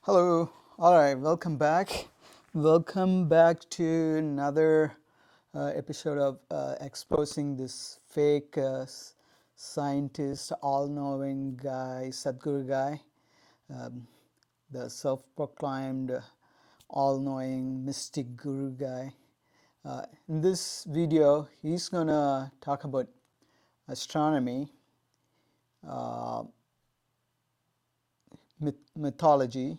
Hello. All right. Welcome back. Welcome back to another episode of exposing this fake scientist, all-knowing guy, Sadhguru guy, um, the self-proclaimed all-knowing mystic guru guy. In this video, he's gonna talk about astronomy, uh, mythology,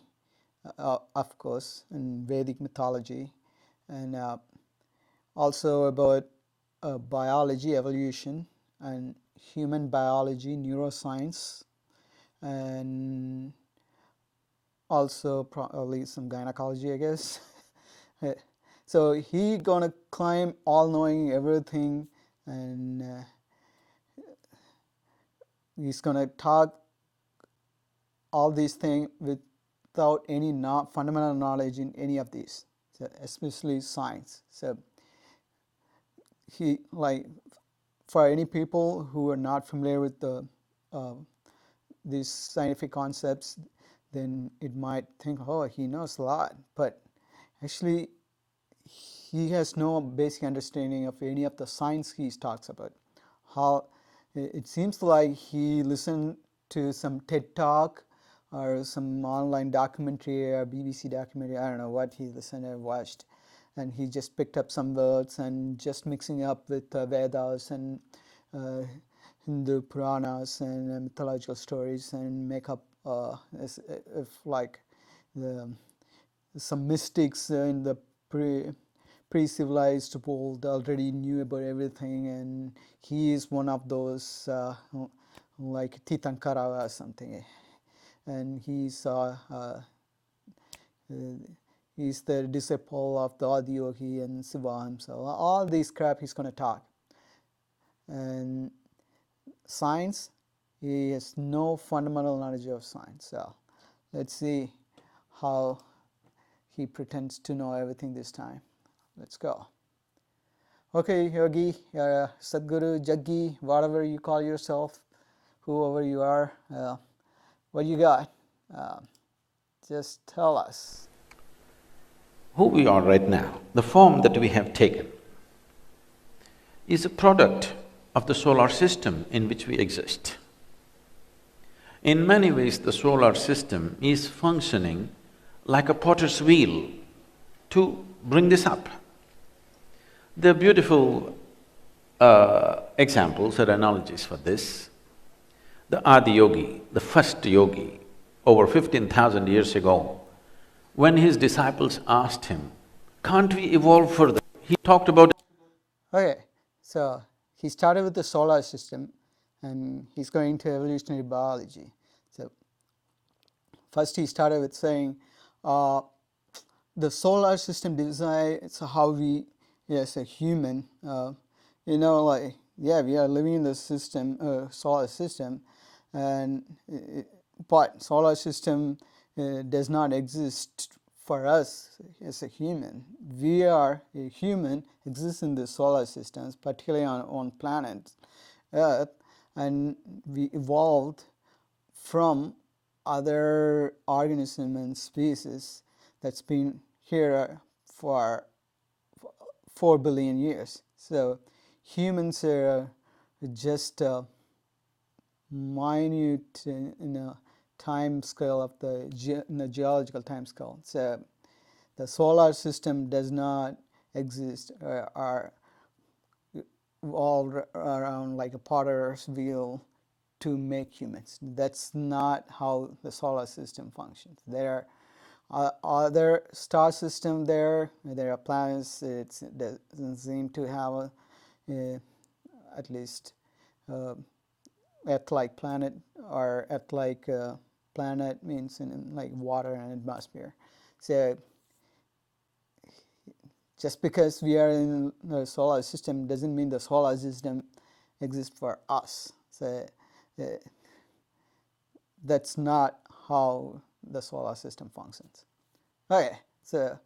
of course, in Vedic mythology, and also about biology, evolution, and human biology, neuroscience, and also probably some gynecology, I guess. So he gonna claim all knowing everything, and he's gonna talk all these things without any fundamental knowledge in any of these, so especially science. So he, like, for any people who are not familiar with these scientific concepts, then it might think, oh, he knows a lot, but actually he has no basic understanding of any of the science he talks about. How it seems like he listened to some TED talk or some online documentary or BBC documentary, I don't know what he listened or watched, and he just picked up some words and just mixing up with Vedas and Hindu Puranas and mythological stories and make up as if like some mystics in the pre-civilized world already knew about everything, and he is one of those like Titankara or something, and he's the disciple of the Adiyogi and Shiva himself. All these crap he's going to talk. And science, he has no fundamental knowledge of science. So let's see how he pretends to know everything this time. Let's go. Okay, Yogi, Sadhguru, Jaggi, whatever you call yourself, whoever you are, what you got? Just tell us. Who we are right now, the form that we have taken, is a product of the solar system in which we exist. In many ways, the solar system is functioning like a potter's wheel to bring this up. There are beautiful examples or analogies for this. The Adi Yogi, the first yogi, over 15,000 years ago, when his disciples asked him, can't we evolve further? He talked about… Okay, so he started with the solar system and he's going to evolutionary biology. So first he started with saying the solar system decides how we, as a human, we are living in the system, solar system, and but solar system does not exist for us as a human. We are a human, exists in the solar systems, particularly on planet Earth, and we evolved from other organism and species that's been here for 4 billion years. So humans are just minute in a time scale of the geological time scale. So the solar system does not exist or all around like a potter's wheel to make humans. That's not how the solar system functions. There are other star system there are planets. It doesn't seem to have at least Earth-like planet, or Earth-like planet means in like water and atmosphere. So just because we are in the solar system doesn't mean the solar system exists for us. So that's not how the solar system functions. Okay, so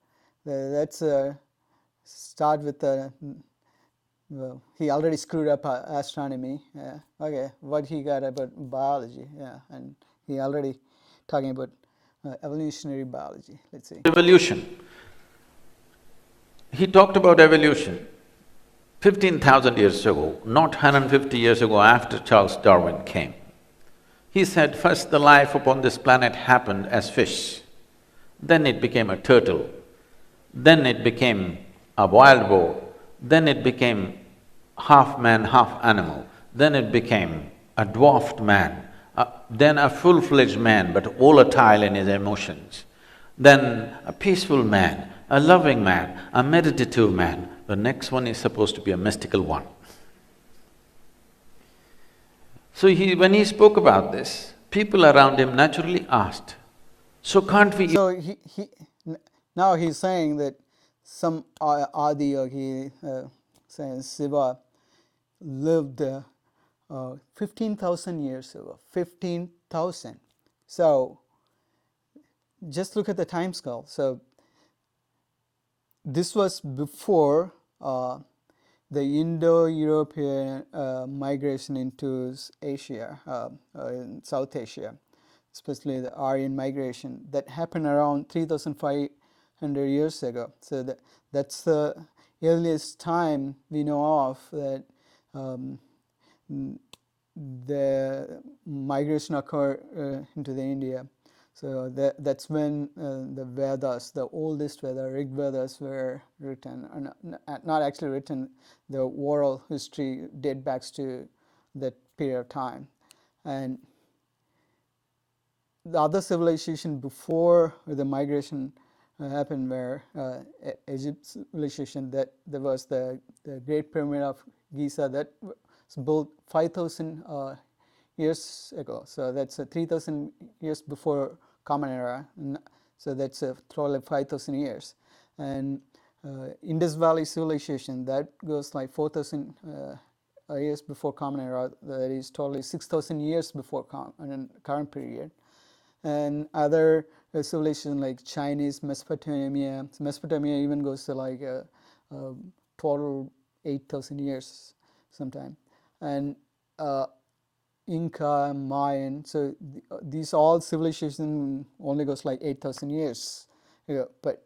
let's start with the… Well, he already screwed up astronomy. Yeah. Okay, what he got about biology? Yeah, and he already talking about evolutionary biology, let's say. Evolution. He talked about evolution 15,000 years ago, not 150 years ago after Charles Darwin came. He said first the life upon this planet happened as fish, then it became a turtle, then it became a wild boar, then it became half man, half animal, then it became a dwarfed man, then a full-fledged man but volatile in his emotions, then a peaceful man, a loving man, a meditative man. The next one is supposed to be a mystical one. So when he spoke about this, people around him naturally asked, so can't we… So now he's saying that some Adi Yogi, saying Shiva, lived 15,000 years ago, 15,000. So just look at the time scale. So this was before the Indo-European migration into Asia, in South Asia, especially the Aryan migration that happened around 3,500 years ago. So that's the earliest time we know of that the migration occurred into the India. So that's when the Vedas, the oldest Veda, Rig Vedas, were written. Not actually written, the oral history dates back to that period of time. And the other civilization before the migration happened were Egypt civilization, that there was the Great Pyramid of Giza that was built 5,000 years ago. So that's 3,000 years before Common Era. So that's totally 5,000 years. And Indus Valley civilization, that goes like 4,000 years before Common Era. That is totally 6,000 years before current period. And other civilizations like Chinese, Mesopotamia even goes to like total 8,000 years sometime. And Inca, Mayan, so these all civilization only goes like 8,000 years. But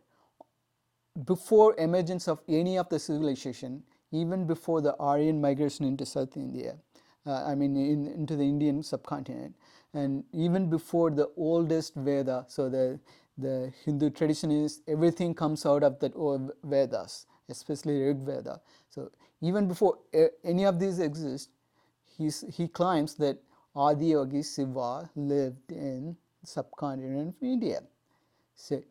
before emergence of any of the civilization, even before the Aryan migration into South India, into the Indian subcontinent, and even before the oldest Veda, so the Hindu tradition is everything comes out of that old Vedas, especially Rig Veda. So even before any of these exist, he claims that Adi Yogi Shiva lived in subcontinent of India. So,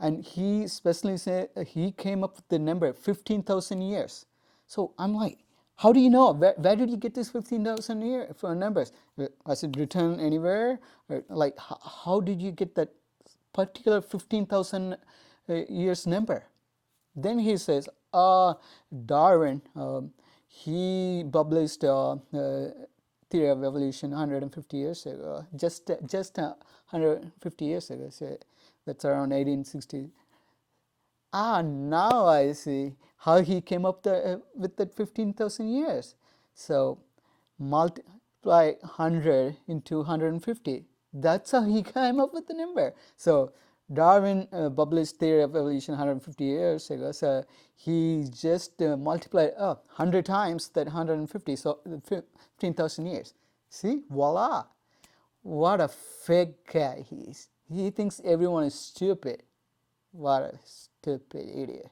and he especially said he came up with the number 15,000 years. So I'm like, how do you know? Where did you get this 15,000 year for numbers? Was it written anywhere? Like, how did you get that particular 15,000 years number? Then he says, Darwin, he published theory of evolution 150 years ago, just 150 years ago. So that's around 1860. Now I see how he came up with that 15,000 years. So multiply 100 into 150. That's how he came up with the number. So Darwin published theory of evolution 150 years ago. So he just multiplied 100 times that 150, so 15,000 years. See, voila! What a fake guy he is. He thinks everyone is stupid. What a stupid idiot.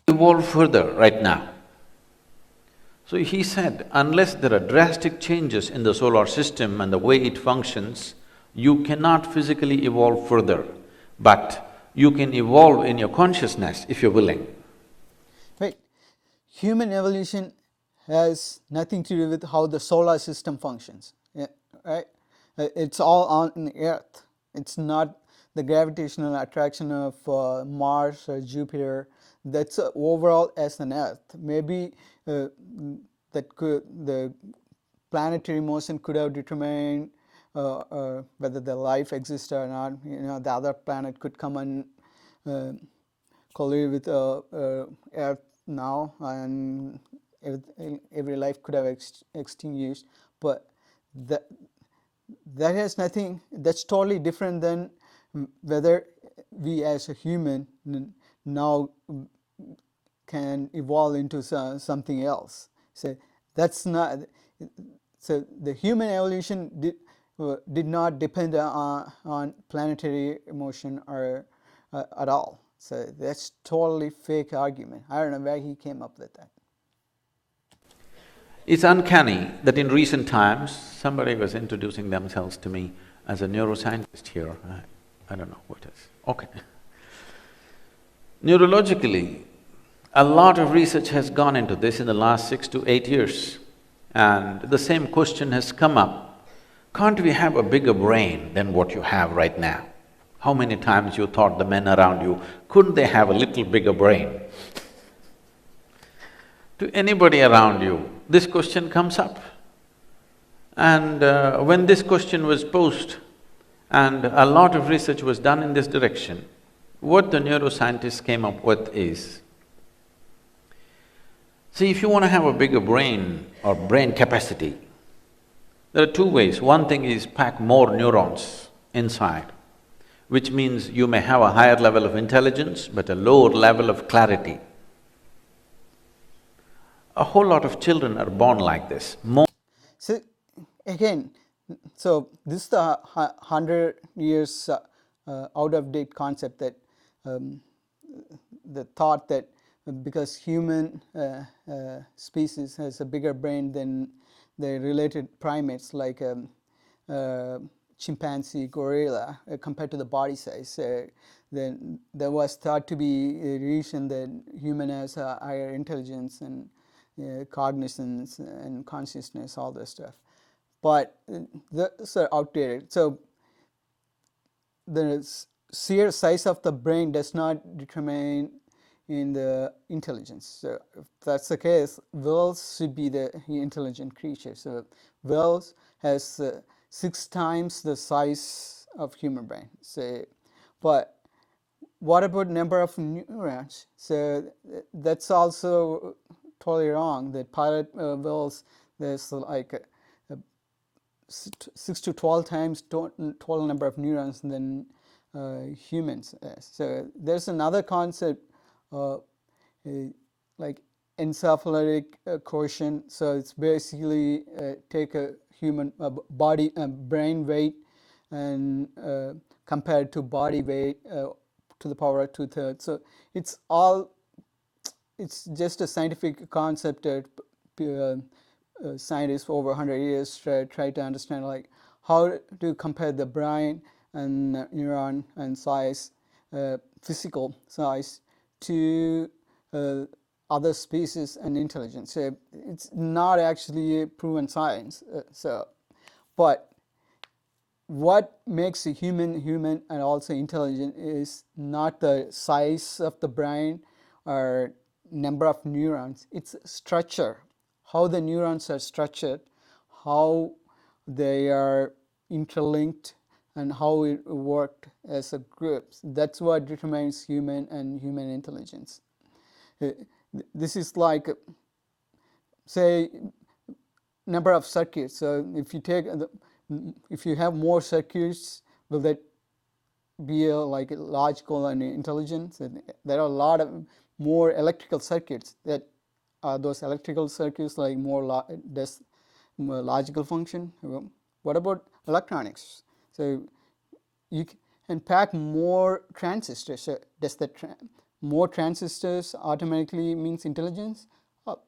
Evolve further right now. So he said, unless there are drastic changes in the solar system and the way it functions, you cannot physically evolve further, but you can evolve in your consciousness if you're willing. Right. Human evolution has nothing to do with how the solar system functions. Yeah, right? It's all on the Earth. It's not the gravitational attraction of Mars or Jupiter. That's overall as an Earth. Maybe the planetary motion could have determined whether the life exists or not. The other planet could come and collide with Earth now, and every life could have extinguished. But that has nothing. That's totally different than whether we as a human now can evolve into something else. So that's not. So the human evolution did not depend on planetary motion or at all. So that's totally fake argument. I don't know where he came up with that. It's uncanny that in recent times, somebody was introducing themselves to me as a neuroscientist here. I don't know what it is. Okay. Neurologically, a lot of research has gone into this in the last 6 to 8 years, and the same question has come up. Can't we have a bigger brain than what you have right now? How many times you thought the men around you, couldn't they have a little bigger brain? To anybody around you, this question comes up. And when this question was posed, and a lot of research was done in this direction, what the neuroscientists came up with is, see, if you want to have a bigger brain or brain capacity, there are two ways. One thing is pack more neurons inside, which means you may have a higher level of intelligence but a lower level of clarity. A whole lot of children are born like this. So again, so this is the 100 years out of date concept that the thought that because human species has a bigger brain than the related primates like chimpanzee, gorilla, compared to the body size, then there was thought to be a reason that human has a higher intelligence and cognizance and consciousness, all this stuff. But those are outdated. So the sheer size of the brain does not determine in the intelligence. So if that's the case, whales should be the intelligent creature. So whales has 6 times the size of human brain. So, but what about number of neurons? So that's also totally wrong. That pilot whales, there's like 6 to 12 times total number of neurons than humans. So there's another concept like encephalitic quotient. So it's basically take a human body brain weight and compared to body weight to the power of 2/3. So it's just a scientific concept that scientists over 100 years try to understand, like how to compare the brain and neuron and size, physical size, to other species and intelligence. So it's not actually a proven science. But what makes a human human and also intelligent is not the size of the brain or number of neurons, it's structure, how the neurons are structured, how they are interlinked, and how it worked as a group. That's what determines human and human intelligence. This is like, say, number of circuits. So if you have more circuits, will that be like logical and intelligent? There are a lot of more electrical circuits that are those electrical circuits like more logical function. What about electronics? So you can pack more transistors. So does that more transistors automatically means intelligence?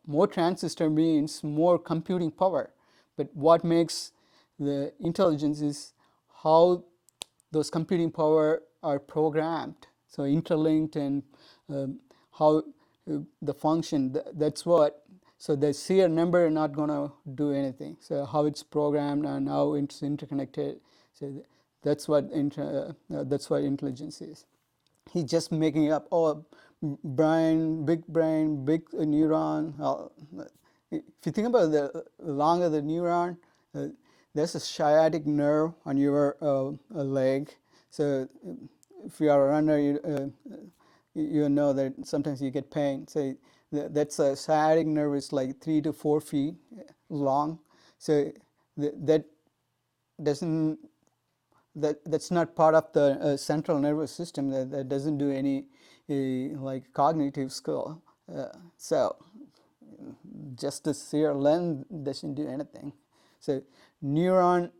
More transistor means more computing power. But what makes the intelligence is how those computing power are programmed, so interlinked, and how the function, that's what, so the sheer number are not going to do anything. So how it's programmed and how it's interconnected, so that's what intelligence is. He's just making it up. Oh, brain, big neuron. If you think about the longer the neuron, there's a sciatic nerve on your leg. So if you are a runner, you know that sometimes you get pain. So that's a sciatic nerve is like 3 to 4 feet long. So that doesn't that's not part of the central nervous system. That doesn't do any like cognitive skill. So just the sheer length doesn't do anything. So neuron,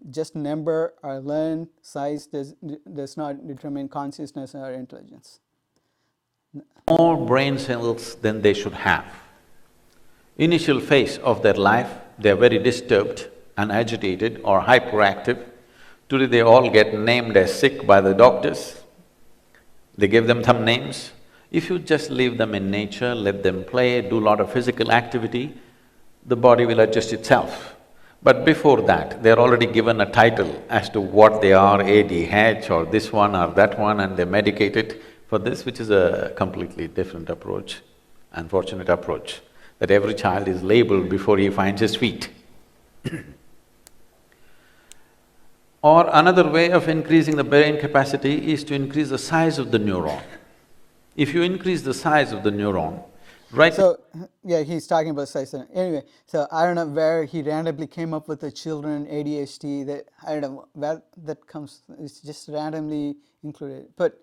just number or length, size does not determine consciousness or intelligence. More brain cells than they should have. Initial phase of their life, they are very disturbed and agitated or hyperactive. Today they all get named as sick by the doctors. They give them some names. If you just leave them in nature, let them play, do a lot of physical activity, the body will adjust itself. But before that, they're already given a title as to what they are, ADH or this one or that one, and they're medicated for this, which is a completely different approach, unfortunate approach, that every child is labeled before he finds his feet. Or another way of increasing the brain capacity is to increase the size of the neuron. If you increase the size of the neuron, right… So, yeah, he's talking about size. Anyway, so I don't know where he randomly came up with the children ADHD, that, I don't know where that comes, it's just randomly included. But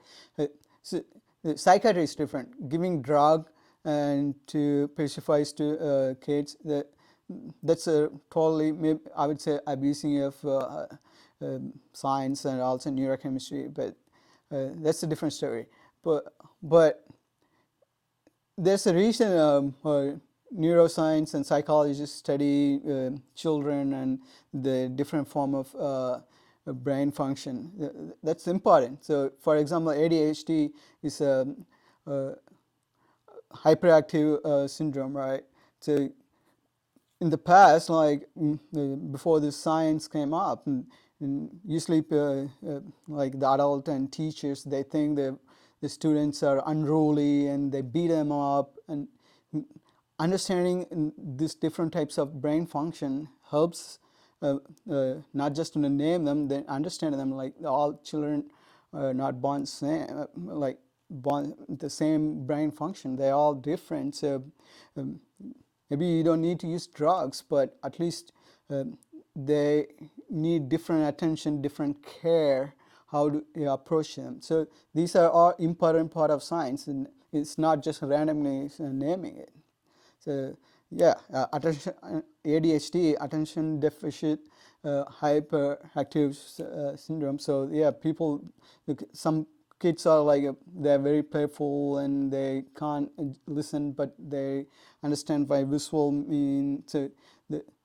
so the psychiatry is different. Giving drug and to pacifies to kids, that's a totally, maybe I would say, abusing of science and also neurochemistry, but that's a different story. But there's a reason neuroscience and psychologists study children and the different form of brain function. That's important. So, for example, ADHD is a hyperactive syndrome, right? So, in the past, like before this science came up, and usually like the adult and teachers, they think the students are unruly and they beat them up, and understanding these different types of brain function helps not just to name them, then understand them. Like all children are not born same, like born the same brain function. They're all different. So maybe you don't need to use drugs, but at least they need different attention, different care, how to approach them. So these are all important part of science, and it's not just randomly naming it. So yeah, attention, ADHD, attention deficit hyperactive syndrome. So yeah, people, some kids are like they're very playful and they can't listen, but they understand by visual mean. So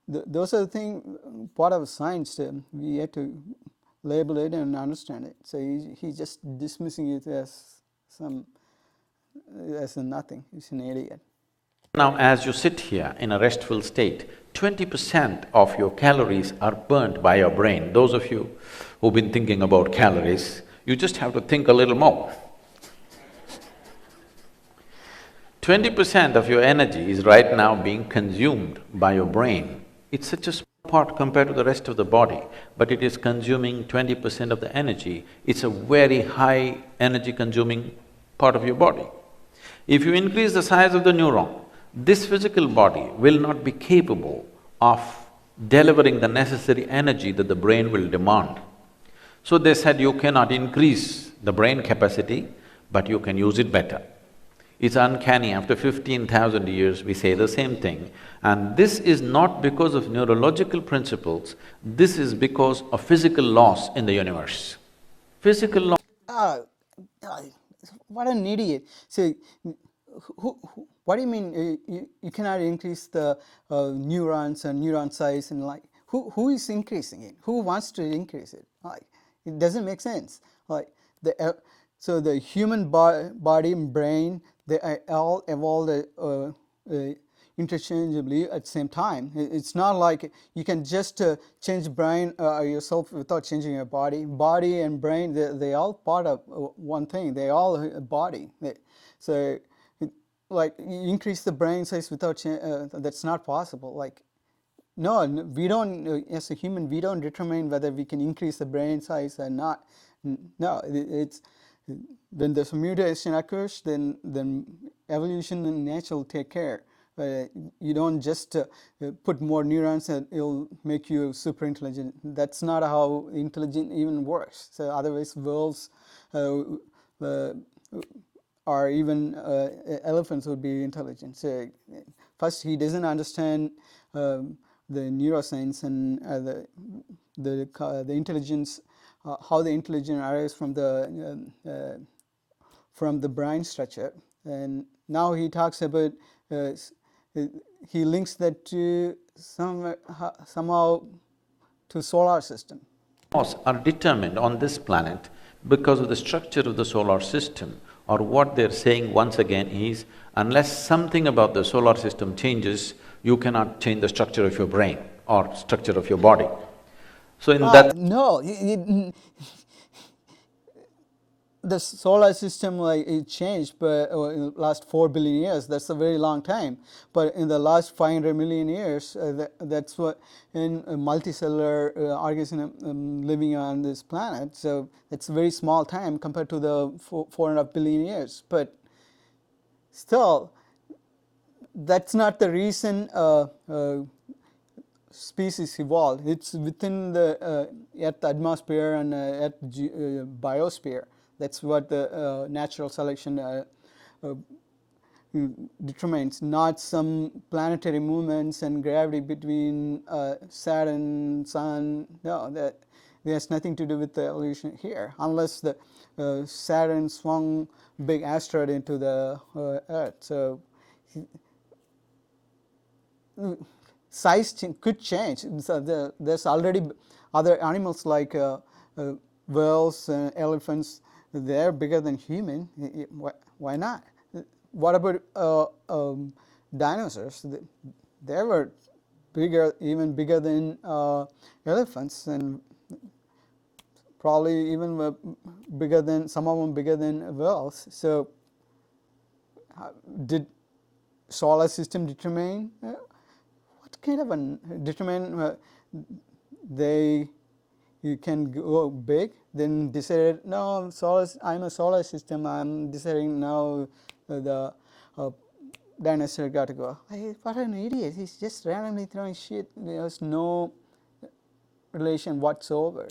those are the things, part of science. We have to label it and understand it. So he's just dismissing it as nothing. He's an idiot. Now, as you sit here in a restful state, 20% of your calories are burnt by your brain. Those of you who've been thinking about calories, you just have to think a little more. 20% of your energy is right now being consumed by your brain. It's such a small part compared to the rest of the body, but it is consuming 20% of the energy. It's a very high energy consuming part of your body. If you increase the size of the neuron, this physical body will not be capable of delivering the necessary energy that the brain will demand. So they said you cannot increase the brain capacity, but you can use it better. It's uncanny, after 15,000 years we say the same thing, and this is not because of neurological principles, this is because of physical laws in the universe. Physical law… What an idiot. So, what do you mean you cannot increase the neurons and neuron size, and like, who is increasing it? Who wants to increase it? Like, it doesn't make sense. Like, so the human body and brain, they all evolved interchangeably at the same time. It's not like you can just change brain yourself without changing your body. Body and brain, they all part of one thing. They all a body. So, like, you increase the brain size without that's not possible. Like, no, we don't, as a human, we don't determine whether we can increase the brain size or not. No, it's, when there's a mutation occurs, then evolution and nature will take care. You don't just put more neurons and it'll make you super intelligent. That's not how intelligence even works. So otherwise worlds or even elephants would be intelligent. So first, he doesn't understand the neuroscience and the intelligence, how the intelligence arises from the brain structure. And now he talks about he links that to somehow to solar system. Are determined on this planet because of the structure of the solar system, or what they're saying once again is, unless something about the solar system changes, you cannot change the structure of your brain or structure of your body. So in that… No, the solar system, like, it changed, but in the last 4 billion years, that's a very long time. But in the last 500 million years, that's what in a multicellular organism living on this planet. So it's a very small time compared to the 4.5 billion years. But still, that's not the reason species evolved. It's within the Earth atmosphere and Earth biosphere. That's what the natural selection determines, not some planetary movements and gravity between Saturn, Sun. No, that has nothing to do with the evolution here, unless the Saturn swung big asteroid into the Earth. So size could change. So there's already other animals like whales, elephants. They're bigger than human. Why not? What about dinosaurs? They were bigger, even bigger than elephants, and probably even bigger than, some of them bigger than whales. So did solar system determine what kind of determine you can go big, then decided, no, I'm a solar system, I'm deciding now the dinosaur got to go. What an idiot, he's just randomly throwing shit, there's no relation whatsoever.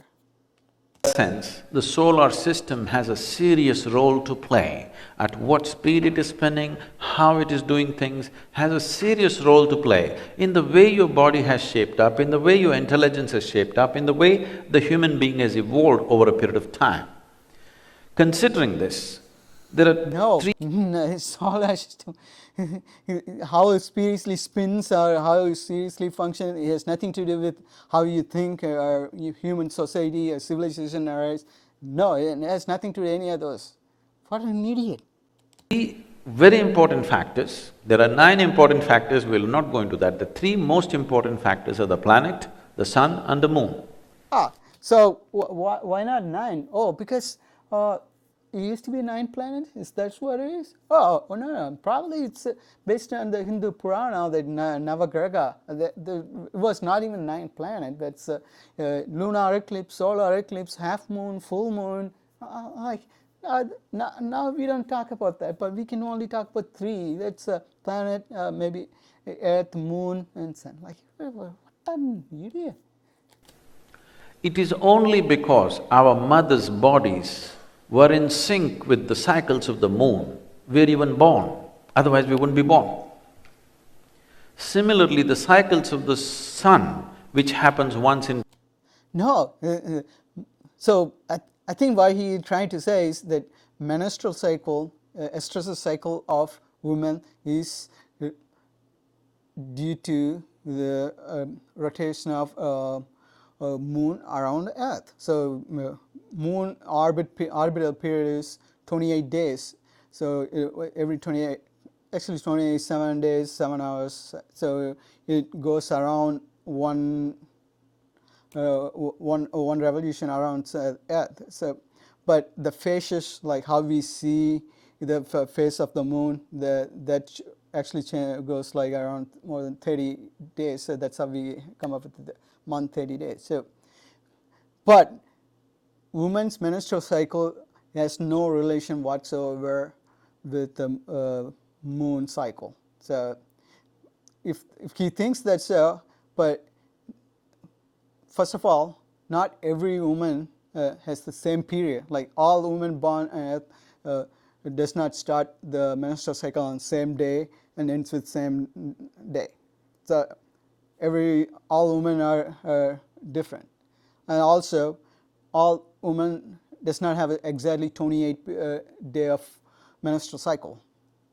sense, the solar system has a serious role to play. At what speed it is spinning, how it is doing things, has a serious role to play in the way your body has shaped up, in the way your intelligence has shaped up, in the way the human being has evolved over a period of time. Considering this, there are three… No, solar system, how it seriously spins or how it seriously functions, it has nothing to do with how you think or human society or civilization arises. No, it has nothing to do with any of those. What an idiot. Three very important factors. There are 9 important factors, we will not go into that. The 3 most important factors are the planet, the sun and the moon. So why not 9? Oh, because it used to be 9 planets? Is that what it is? Oh, no. Probably it's based on the Hindu Purana, that Navagraha. It was not even 9 planets. That's lunar eclipse, solar eclipse, half moon, full moon. Now we don't talk about that, but we can only talk about 3. That's a planet, maybe Earth, moon, and sun. Like, what an idiot. It is only because our mothers' bodies were in sync with the cycles of the moon, we're even born, otherwise we wouldn't be born. Similarly, the cycles of the sun, which happens once in… No, so I think what he is trying to say is that menstrual cycle, estrous cycle of women is due to the rotation of moon around Earth. So moon orbital period is 28 days. So every 27 days, 7 hours. So it goes around one revolution around Earth. So, but the phases, like how we see the phase of the moon, that actually goes like around more than 30 days. So that's how we come up with the month 30 days. So, but women's menstrual cycle has no relation whatsoever with the moon cycle. So if he thinks that's so, but first of all, not every woman has the same period. Like all women born on Earth does not start the menstrual cycle on the same day and ends with same day. So all women are different, and also all women does not have exactly 28 day of menstrual cycle.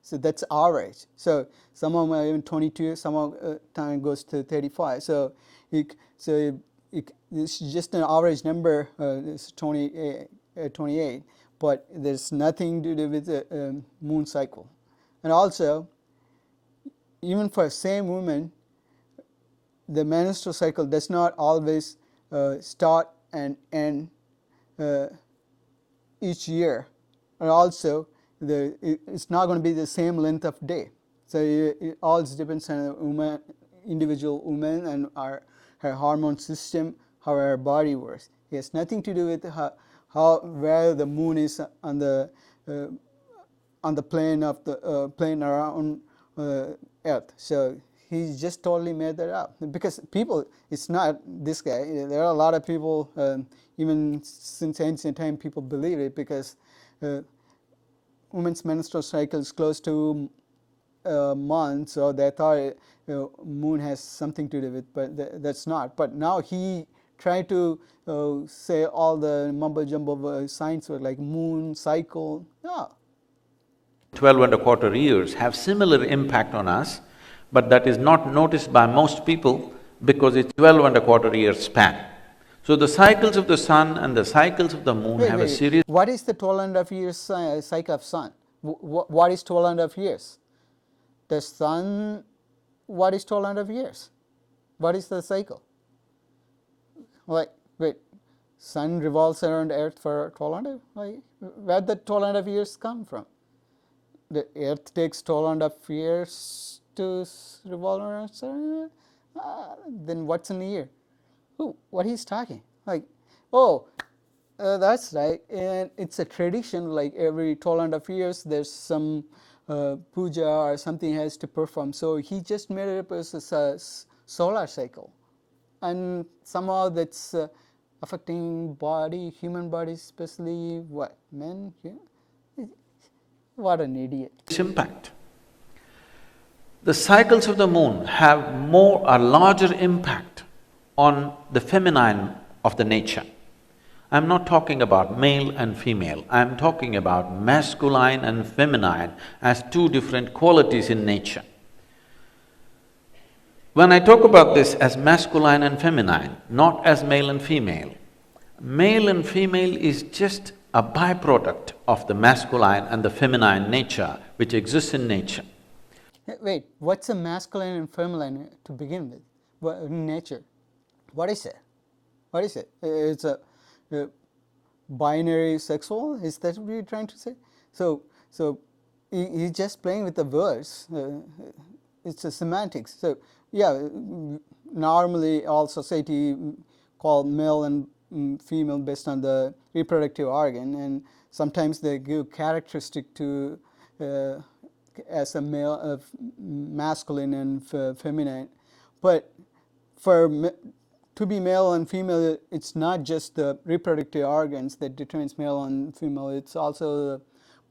So that's average. So some of them are even 22, some of time goes to 35. So it's just an average number. It's 28, but there's nothing to do with the moon cycle. And also, even for same woman, the menstrual cycle does not always start and end each year, and also it's not going to be the same length of day. So it all depends on the individual woman and her hormone system, how her body works. It has nothing to do with where the moon is on the plane of the plane around Earth. So he just totally made that up, because people, it's not this guy. There are a lot of people, even since ancient time, people believe it, because women's menstrual cycle is close to a month, so they thought moon has something to do with it, but that's not. But now he tried to say all the mumbo jumbo science were like moon cycle. No. 12 and a quarter years have similar impact on us, but that is not noticed by most people because it's 12 and a quarter year span. So the cycles of the sun and the cycles of the moon have a series. What is the 12.5 years cycle of sun? What is 12.5 years? The sun, what is 12.5 years? What is the cycle? Like, wait, sun revolves around Earth for 12.5? Like, where did the 12.5 years come from? The Earth takes 12.5 years to revolve around sun? Then what's in a year? What he's talking? Like, that's right. And it's a tradition, like every 12.5 years there's some puja or something has to perform. So he just made it up as a solar cycle. And somehow that's affecting human body, especially what, men? What an idiot. Impact. The cycles of the moon have a larger impact on the feminine of the nature. I'm not talking about male and female, I'm talking about masculine and feminine as two different qualities in nature. When I talk about this as masculine and feminine, not as male and female is just a byproduct of the masculine and the feminine nature which exists in nature. Wait, what's a masculine and feminine to begin with? In nature, what is it? What is it? It's a binary sexual? Is that what you're trying to say? So he's just playing with the words. It's a semantics. So yeah, normally all society call male and female based on the reproductive organ, and sometimes they give characteristic to as a male, masculine and feminine. But to be male and female, it's not just the reproductive organs that determines male and female. It's also the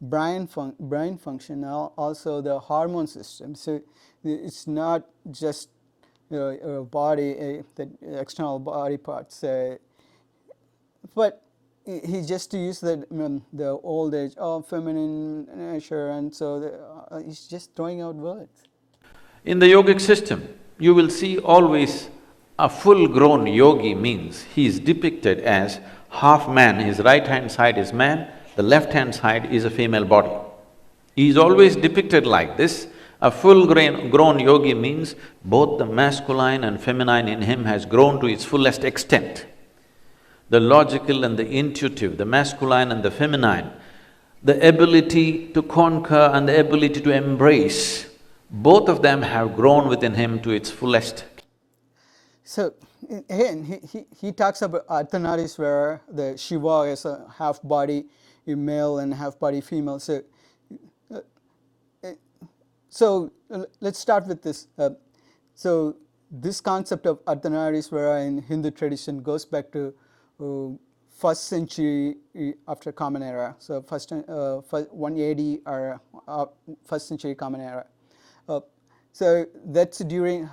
brain function, also the hormone system. So it's not just body, the external body parts. But he just used the old age, feminine nature, and so he's just throwing out words. In the yogic system, you will see always a full-grown yogi means he is depicted as half man, his right-hand side is man, the left-hand side is a female body. He is always depicted like this. A full-grown yogi means both the masculine and feminine in him has grown to its fullest extent. The logical and the intuitive, the masculine and the feminine, the ability to conquer and the ability to embrace, both of them have grown within him to its fullest. So again, he talks about Ardhanarishwara, the Shiva is a half body male and half body female. So let's start with this. So this concept of Ardhanarishvara in Hindu tradition goes back to first century after Common Era. So 180 or first century Common Era. So that's during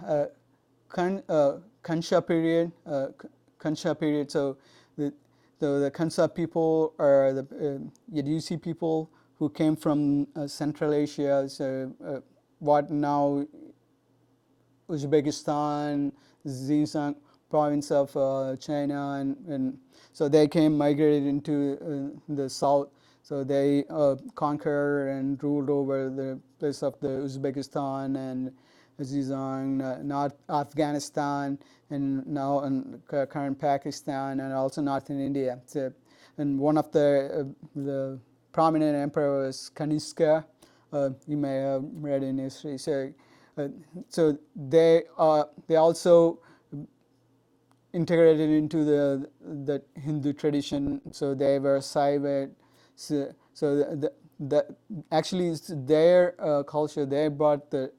Kansha period. Kansha period. So the Kansa people are the Yadusi people who came from Central Asia. So what now Uzbekistan, Xinjiang province of China, and so they migrated into the south. So they conquered and ruled over the place of the Uzbekistan and Xinjiang, North Afghanistan, and now in current Pakistan, and also northern India. So, and one of the prominent emperor was Kanishka. You may have read in history. So they also integrated into the Hindu tradition. So they were Saiva. So actually it's their culture. They brought the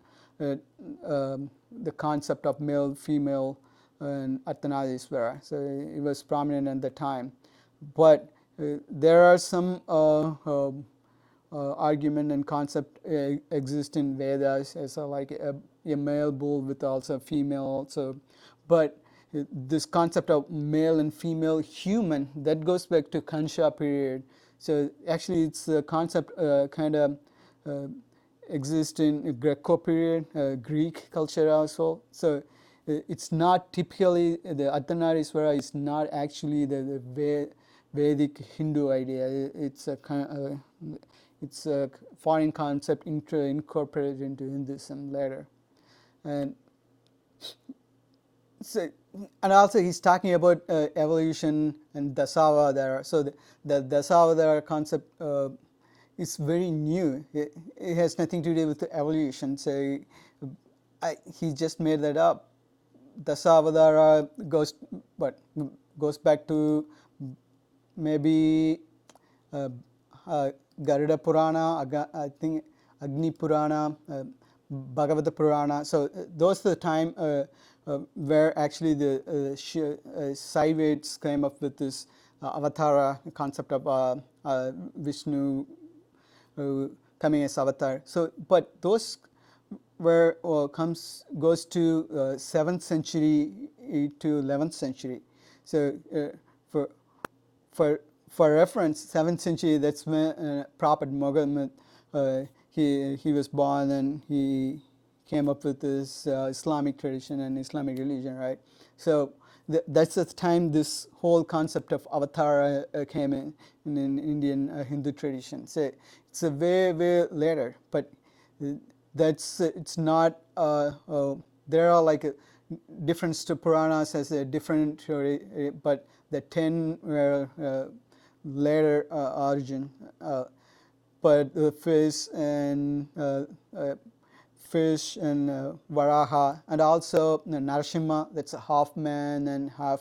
concept of male, female, and Ardhanarishvara. So it was prominent at the time. But there are some argument and concept exist in Vedas as like a male bull with also female also. But this concept of male and female human, that goes back to Kansha period. So actually it's a concept kind of exists in Greco period, Greek culture also. So it's not typically, the Ardhanarishvara is not actually the Vedic Hindu idea. It's a foreign concept incorporated into Hinduism later. And so, and also he's talking about evolution and Dasavadara. So the Dasavadara concept is very new. It has nothing to do with the evolution. So he just made that up. Dasavadara goes back to maybe Garuda Purana, I think Agni Purana, Bhagavata Purana. So those are the time where actually the Saivites came up with this avatara concept of Vishnu coming as avatar. So, but those where goes to 7th century to 11th century. So for reference, 7th century, that's when Prophet Muhammad he was born, and he came up with this Islamic tradition and Islamic religion, right? So that's the time this whole concept of avatar came in Indian Hindu tradition. So it's a way later, but it's not. There are like different Puranas as a different theory, but the 10 were later origin. But the fish and Varaha, and also Narasimha, that's a half man and half.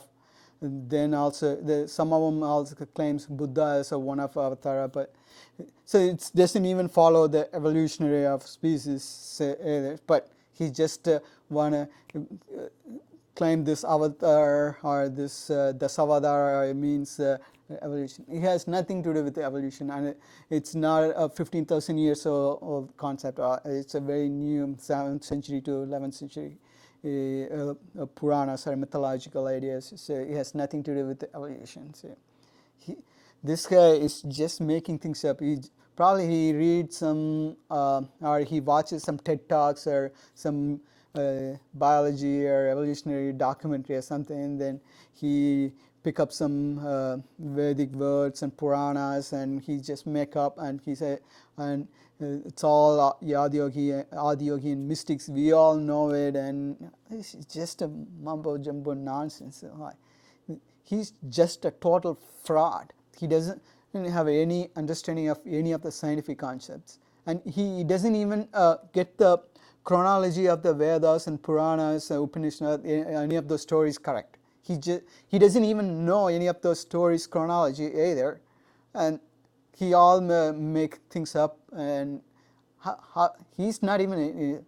And then also some of them also claims Buddha as one of avatara, but so it doesn't even follow the evolutionary of species either. But he just wanna claim this avatar or this Dasavadara means evolution. It has nothing to do with the evolution, and it's not a 15,000 years old concept. It's a very new 7th century to 11th century Puranas or mythological ideas. So it has nothing to do with the evolution. So this guy is just making things up. Probably he reads some or he watches some TED Talks or some biology or evolutionary documentary or something, and then he pick up some Vedic words and Puranas, and he just make up, and he say, and it's all Adiyogi and mystics. We all know it, and it's just a mumbo jumbo nonsense. He's just a total fraud. He doesn't have any understanding of any of the scientific concepts, and he doesn't even get the chronology of the Vedas and Puranas, Upanishads, any of those stories correct. He doesn't even know any of those stories chronology either, and he all make things up, and he's not even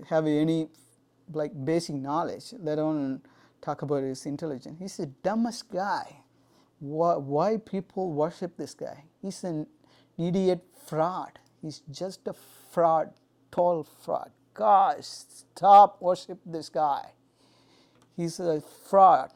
have any like basic knowledge, let alone talk about his intelligence. He's the dumbest guy. Why people worship this guy? He's an idiot fraud. He's just a fraud, total fraud. Gosh, stop worship this guy. He's a fraud.